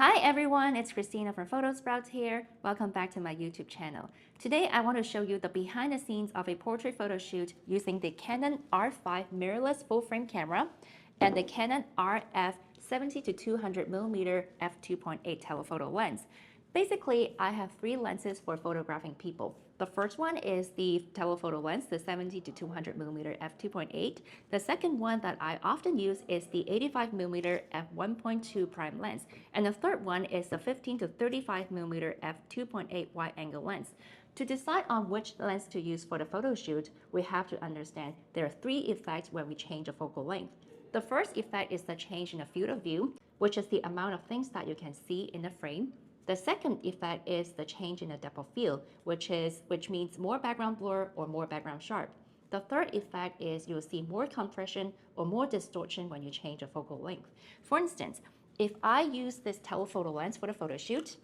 Hi everyone, it's Christina from PhotoSprouts here. Welcome back to my YouTube channel. Today I want to show you the behind the scenes of a portrait photo shoot using the Canon R5 mirrorless full-frame camera and the Canon RF 70-200mm f2.8 telephoto lens. Basically, I have three lenses for photographing people. The first one is the telephoto lens, the 70-200mm f2.8. The second one that I often use is the 85mm f1.2 prime lens. And the third one is the 15-35mm f2.8 wide-angle lens. To decide on which lens to use for the photo shoot, we have to understand there are three effects when we change the focal length. The first effect is the change in the field of view, which is the amount of things that you can see in the frame. The second effect is the change in the depth of field, which means more background blur or more background sharp. The third effect is you'll see more compression or more distortion when you change the focal length. For instance, if I use this telephoto lens for the photo shoot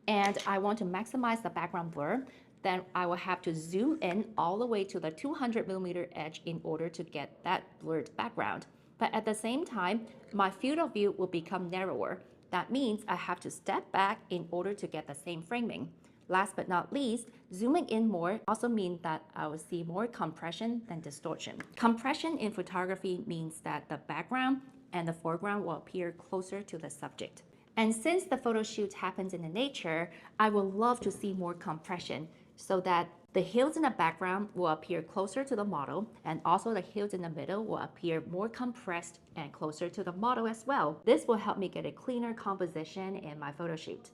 and I want to maximize the background blur, then I will have to zoom in all the way to the 200mm edge in order to get that blurred background. But at the same time, my field of view will become narrower. That means I have to step back in order to get the same framing. Last but not least, zooming in more also means that I will see more compression than distortion. Compression in photography means that the background and the foreground will appear closer to the subject. And since the photo shoot happens in the nature, I would love to see more compression so that the hills in the background will appear closer to the model, and also the hills in the middle will appear more compressed and closer to the model as well. This will help me get a cleaner composition in my photo shoot.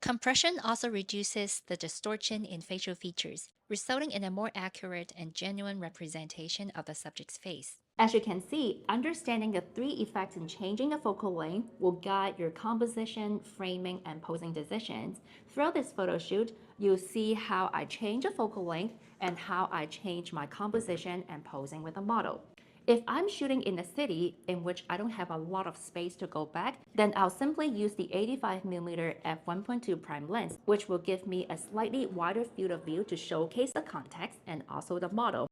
Compression also reduces the distortion in facial features, resulting in a more accurate and genuine representation of the subject's face. As you can see, understanding the three effects in changing the focal length will guide your composition, framing, and posing decisions. Throughout this photo shoot, you'll see how I change the focal length and how I change my composition and posing with the model. If I'm shooting in a city in which I don't have a lot of space to go back, then I'll simply use the 85mm f1.2 prime lens, which will give me a slightly wider field of view to showcase the context and also the model.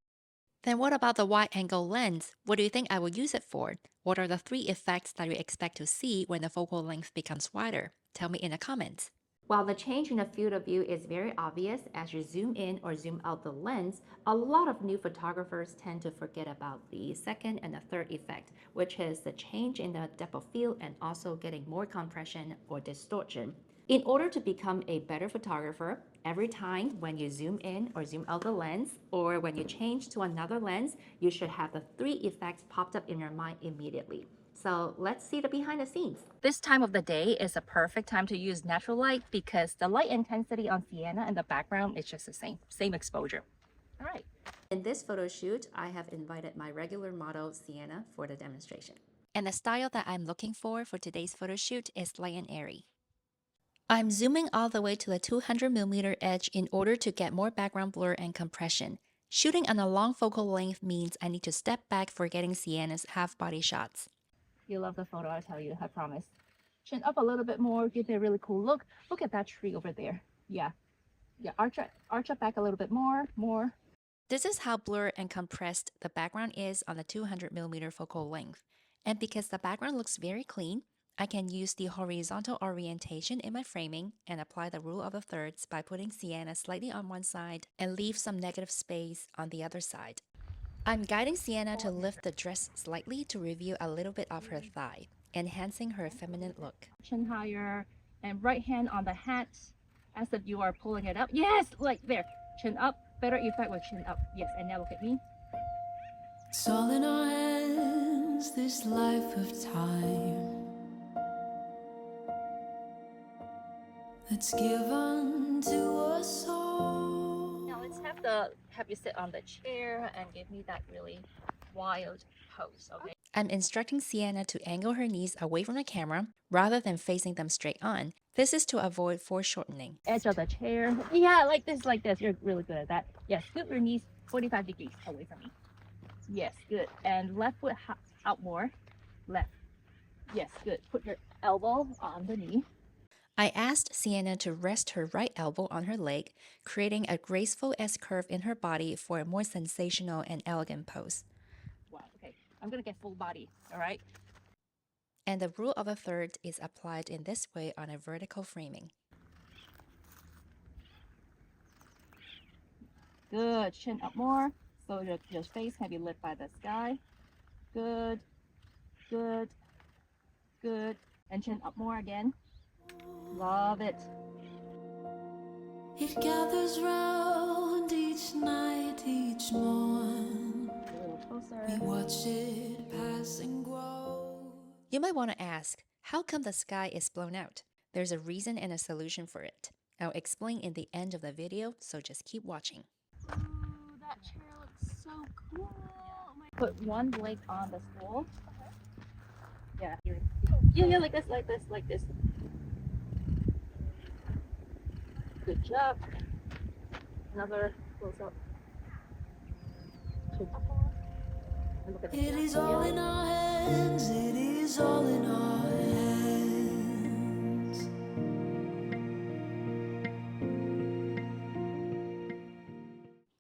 Then what about the wide-angle lens? What do you think I will use it for? What are the three effects that you expect to see when the focal length becomes wider? Tell me in the comments. While the change in the field of view is very obvious as you zoom in or zoom out the lens, a lot of new photographers tend to forget about the second and the third effect, which is the change in the depth of field and also getting more compression or distortion. In order to become a better photographer, every time when you zoom in or zoom out the lens, or when you change to another lens, you should have the three effects popped up in your mind immediately. So let's see the behind the scenes. This time of the day is a perfect time to use natural light because the light intensity on Sienna in the background is just the same exposure. All right. In this photo shoot, I have invited my regular model, Sienna, for the demonstration. And the style that I'm looking for today's photo shoot is light and airy. I'm zooming all the way to the 200mm edge in order to get more background blur and compression. Shooting on a long focal length means I need to step back for getting Sienna's half-body shots. You love the photo, I tell you, I promise. Chin up a little bit more, give it a really cool look. Look at that tree over there. Yeah. Yeah, arch it back a little bit more. This is how blurred and compressed the background is on the 200mm focal length. And because the background looks very clean, I can use the horizontal orientation in my framing and apply the rule of the thirds by putting Sienna slightly on one side and leave some negative space on the other side. I'm guiding Sienna to lift the dress slightly to reveal a little bit of her thigh, enhancing her feminine look. Chin higher and right hand on the hat as if you are pulling it up. Yes, like there. Chin up. Better effect with chin up. Yes, and now look at me. It's all in our hands, this life of time that's given to us all. Now let's have you sit on the chair and give me that really wild pose, okay? I'm instructing Sienna to angle her knees away from the camera rather than facing them straight on. This is to avoid foreshortening. Edge of the chair. Yeah, like this, like this. You're really good at that. Yes, scoop your knees 45 degrees away from me. Yes, good. And left foot out more. Left. Yes, good. Put your elbow on the knee. I asked Sienna to rest her right elbow on her leg, creating a graceful S-curve in her body for a more sensational and elegant pose. Wow, okay. I'm gonna get full body, all right? And the rule of a third is applied in this way on a vertical framing. Good. Chin up more so your face can be lit by the sky. Good. Good. Good. And chin up more again. Love it. It gathers round each night, each morn. A little closer. We watch it pass and grow. You might want to ask, how come the sky is blown out? There's a reason and a solution for it. I'll explain in the end of the video, so just keep watching. Ooh, that chair looks so cool. Put one leg on the stool. Yeah, yeah, like this, like this, like this. Good job. Another close up. And look at the It is all in our hands, it is all in our hands.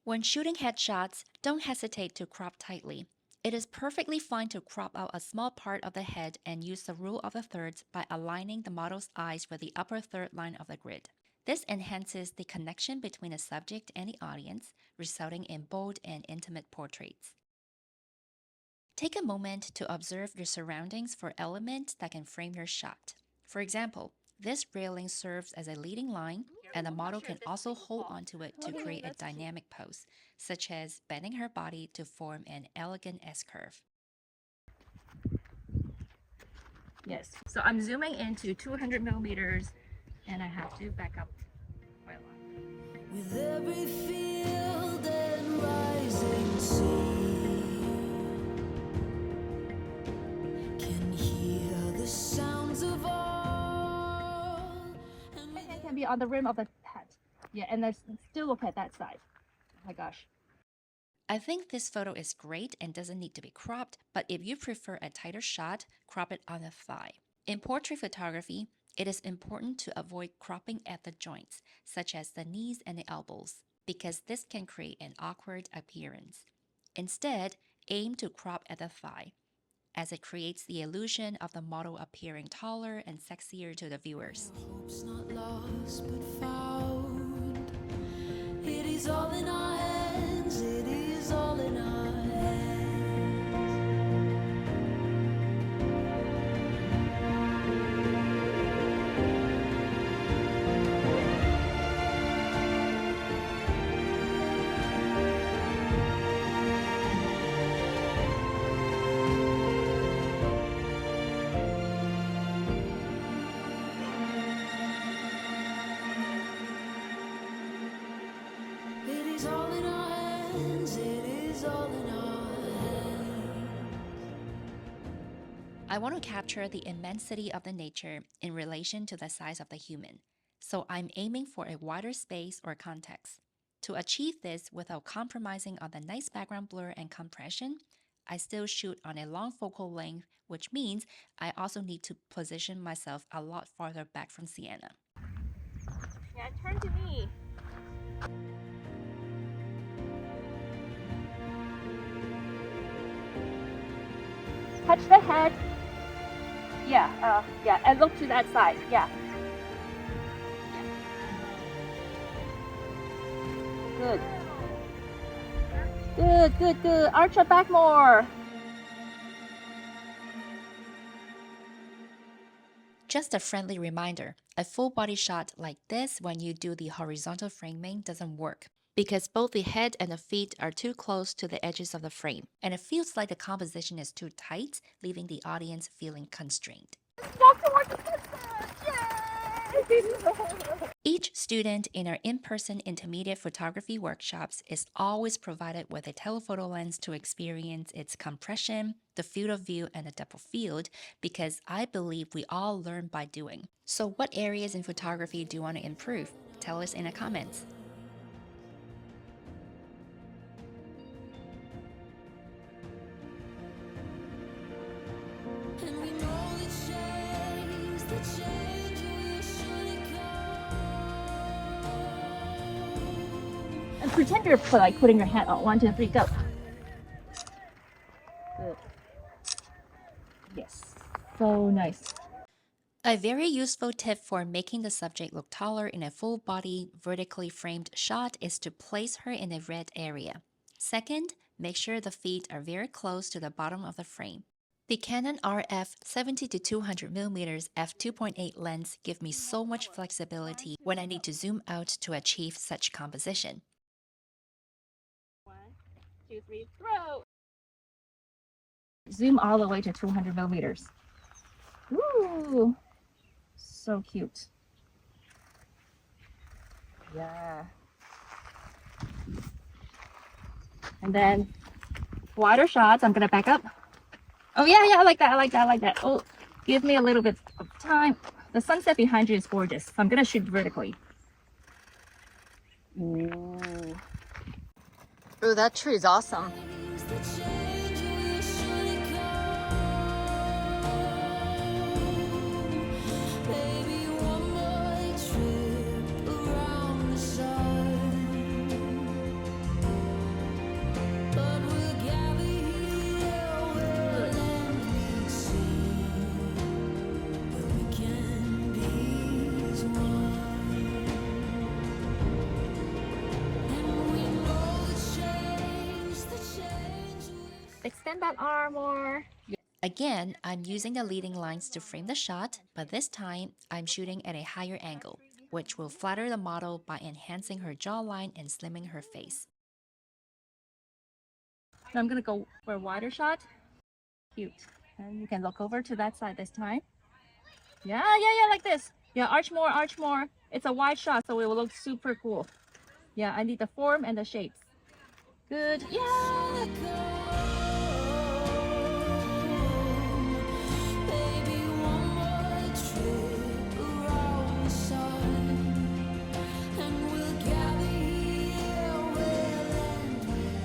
When shooting headshots, don't hesitate to crop tightly. It is perfectly fine to crop out a small part of the head and use the rule of the thirds by aligning the model's eyes with the upper third line of the grid. This enhances the connection between the subject and the audience, resulting in bold and intimate portraits. Take a moment to observe your surroundings for elements that can frame your shot. For example, this railing serves as a leading line, and the model can also hold onto it to create a dynamic pose, such as bending her body to form an elegant S-curve. Yes. So I'm zooming into 200 millimeters, and I have to back up quite a lot. With every field and rising sea, can hear the sounds of all. My hand can be on the rim of the hat. Yeah, and I still look at that side. Oh my gosh. I think this photo is great and doesn't need to be cropped, but if you prefer a tighter shot, crop it on the thigh. In portrait photography, it is important to avoid cropping at the joints, such as the knees and the elbows, because this can create an awkward appearance. Instead, aim to crop at the thigh, as it creates the illusion of the model appearing taller and sexier to the viewers. Hope's not lost but found. It is all in our hands, it is all in our hands. It is all in our hands, it is all in our hands. I want to capture the immensity of the nature in relation to the size of the human, so I'm aiming for a wider space or context. To achieve this without compromising on the nice background blur and compression, I still shoot on a long focal length, which means I also need to position myself a lot farther back from Sienna. Yeah, turn to me. Touch the head. Yeah, yeah, and look to that side. Yeah. Good. Good, good, good. Arch your back more. Just a friendly reminder, a full body shot like this when you do the horizontal framing doesn't work, because both the head and the feet are too close to the edges of the frame, and it feels like the composition is too tight, leaving the audience feeling constrained. Walk towards the princess. Yay! Each student in our in-person intermediate photography workshops is always provided with a telephoto lens to experience its compression, the field of view, and the depth of field, because I believe we all learn by doing. So what areas in photography do you want to improve? Tell us in the comments. And we know the change will surely come. And pretend you're like putting your hat on. 1, 2, 3, go. Good. Yes. So nice. A very useful tip for making the subject look taller in a full body, vertically framed shot is to place her in a red area. Second, make sure the feet are very close to the bottom of the frame. The Canon RF 70-200mm f2.8 lens give me so much flexibility when I need to zoom out to achieve such composition. 1, 2, 3, throw! Zoom all the way to 200 millimeters. Ooh, so cute. Yeah. And then wider shots. I'm gonna back up. Oh yeah, I like that. I like that. I like that. Oh, give me a little bit of time. The sunset behind you is gorgeous. So I'm gonna shoot vertically. Ooh. Ooh, that tree is awesome. Extend that arm more. Again, I'm using the leading lines to frame the shot, but this time I'm shooting at a higher angle, which will flatter the model by enhancing her jawline and slimming her face. So I'm gonna go for a wider shot. Cute. And you can look over to that side this time. Yeah, like this. Yeah, arch more, arch more. It's a wide shot, so it will look super cool. Yeah, I need the form and the shapes. Good. Yeah.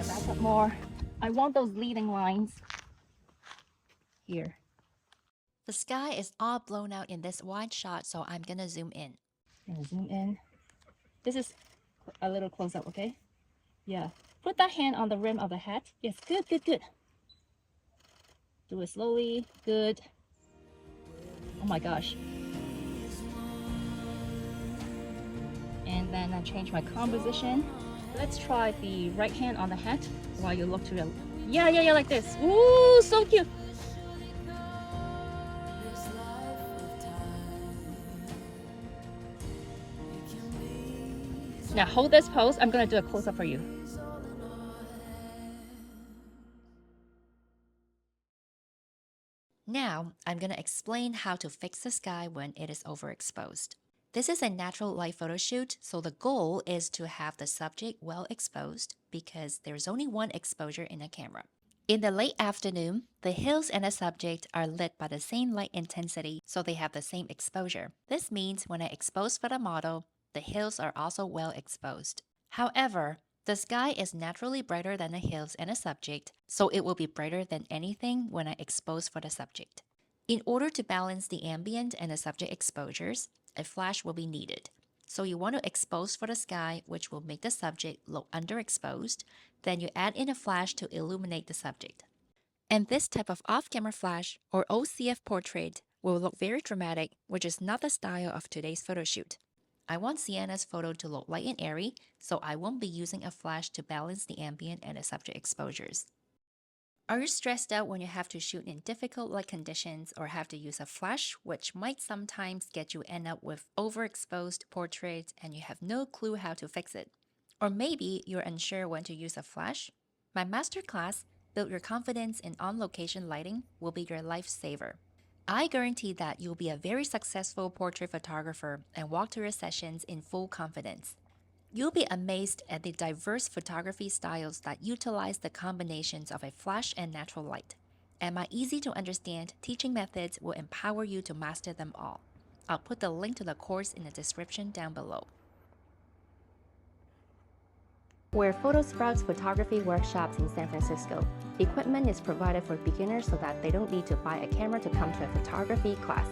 Back up more. I want those leading lines here. The sky is all blown out in this wide shot, so I'm gonna zoom in. And zoom in. This is a little close up, okay? Yeah. Put that hand on the rim of the hat. Yes, good, good, good. Do it slowly. Good. Oh my gosh. And then I change my composition. Let's try the right hand on the hat while you look to the... Yeah, like this. Ooh, so cute. Now hold this pose. I'm gonna do a close-up for you. Now, I'm gonna explain how to fix the sky when it is overexposed. This is a natural light photo shoot, so the goal is to have the subject well exposed because there's only one exposure in a camera. In the late afternoon, the hills and the subject are lit by the same light intensity, so they have the same exposure. This means when I expose for the model, the hills are also well exposed. However, the sky is naturally brighter than the hills and the subject, so it will be brighter than anything when I expose for the subject. In order to balance the ambient and the subject exposures, a flash will be needed. So you want to expose for the sky, which will make the subject look underexposed. Then you add in a flash to illuminate the subject. And this type of off-camera flash, or OCF portrait, will look very dramatic, which is not the style of today's photo shoot. I want Sienna's photo to look light and airy, so I won't be using a flash to balance the ambient and the subject exposures. Are you stressed out when you have to shoot in difficult light conditions or have to use a flash, which might sometimes get you end up with overexposed portraits and you have no clue how to fix it? Or maybe you're unsure when to use a flash? My masterclass, Build Your Confidence in On-Location Lighting, will be your lifesaver. I guarantee that you'll be a very successful portrait photographer and walk through your sessions in full confidence. You'll be amazed at the diverse photography styles that utilize the combinations of a flash and natural light. And my easy-to-understand teaching methods will empower you to master them all. I'll put the link to the course in the description down below. We're Photosprouts photography workshops in San Francisco. Equipment is provided for beginners so that they don't need to buy a camera to come to a photography class.